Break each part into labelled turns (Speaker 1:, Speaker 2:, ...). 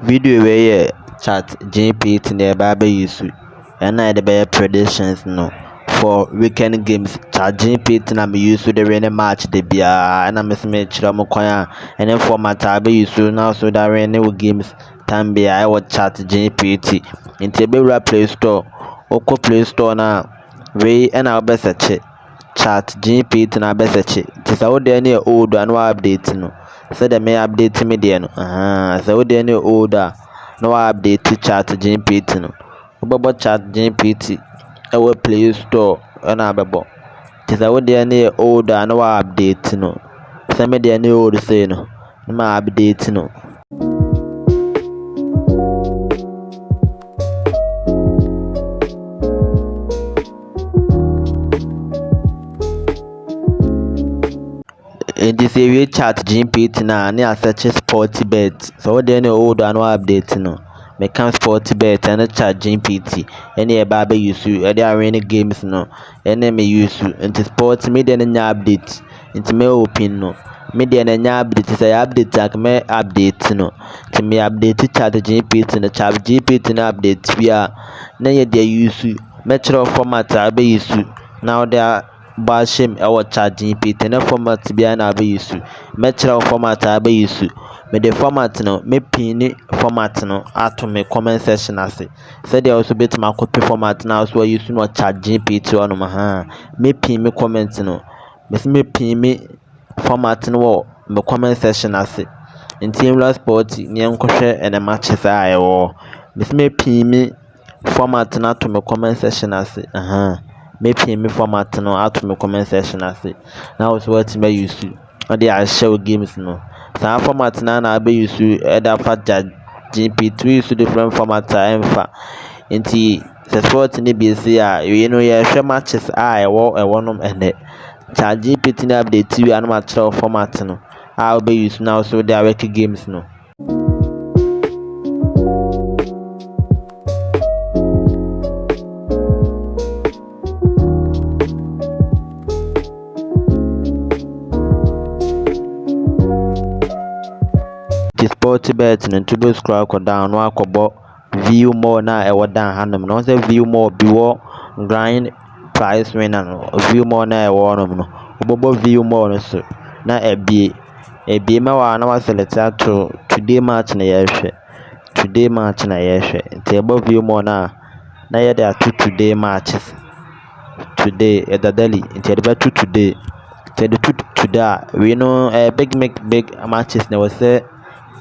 Speaker 1: Video where ChatGPT na eba use and na the predictions no for weekend games. ChatGPT na me use the rain match the bia and I miss me chira kwan and then format be use now so that rain games time bia I watch ChatGPT into be Play Store oko Play Store na we and I'll be search ChatGPT na be search tis out there near old and update no so they may update me there no so they any older no update ChatGPT no obobo ChatGPT e Play Store na abebo tis out there any older no update no so me there any old say no ma update no. This area ChatGPT na ne search sport bet so they any old and update no me can sport bet and ChatGPT any eba be use e arena games no any me use into sport me dey nya update into me open no me dey nya update say update like me update no to me update ChatGPT no ChatGPT na update via na ye dey use me try format be use now there bashim ChatGPT na format bia na be use metro format be use me the format no me pin format no ato me comment section ase said they also bet my copy format now so use no ChatGPT on me pin me comment no me pin me format no me comment section ase in team sport ni enkohwe and matches I wo me pin me format na to me comment section ase me pin me format no ato me comment section ase now so what me use or they share games no some format na be use either for GPT use different format emfa nti sport ni be say you know ya share matches I wo no ene ChatGPT na update you and match format no I'll be use now so they are working games no. Sport bet no to be scroll down no akobo view more na e down hanum no say view more bi wo grind price winner no view more na e wo no obobo view more no so na ebie ma wa na wa select to today match na ye hwe nti ebo view more na ye dey to today matches today edadali nti ebe to today today we know big matches na we say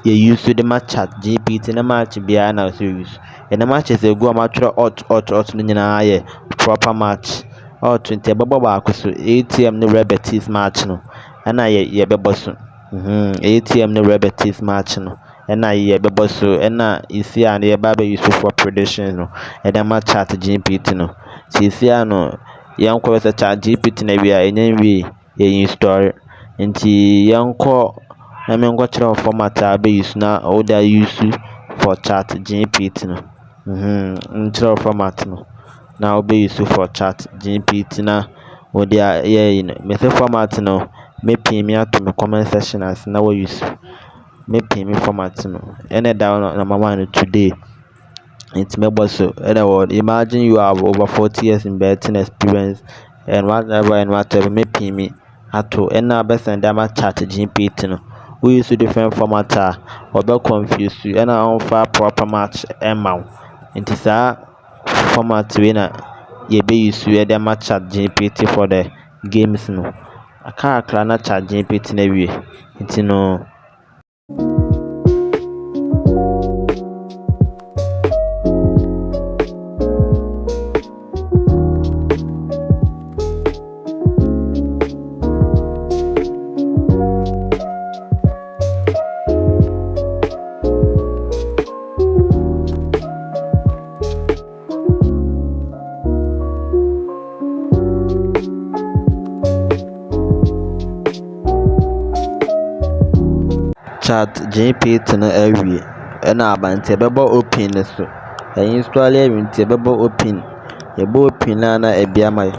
Speaker 1: you use the match ChatGPT na match bia na so use and the matches e go match hot no nyina ye proper match hot 20 bebo ba akoso ATM ne rebetis match no na ye bebo so ATM ne rebetis match no na ye bebo so na isi an ye ba use for predictions no and the match ChatGPT no isi ano yanko se ChatGPT na wi a enyanwi ye story nti yanko na me ngo kire format be use na all that use for ChatGPT no kire format no na obe use for ChatGPT na o dia ye me say format no me pin me ato me comment section as na we use me pin me format no any down number 1 today it's me boss imagine you have over 40 years in betting experience and whatever me pin me ato and na be send am ChatGPT no we use different format or be confuse you and on for proper match emma nti sa format we na ye be use you the match ChatGPT for the games no aka na ChatGPT na wie nti no. ChatGPT na awie na abante bebo open so install e nti bebo open na ebia mai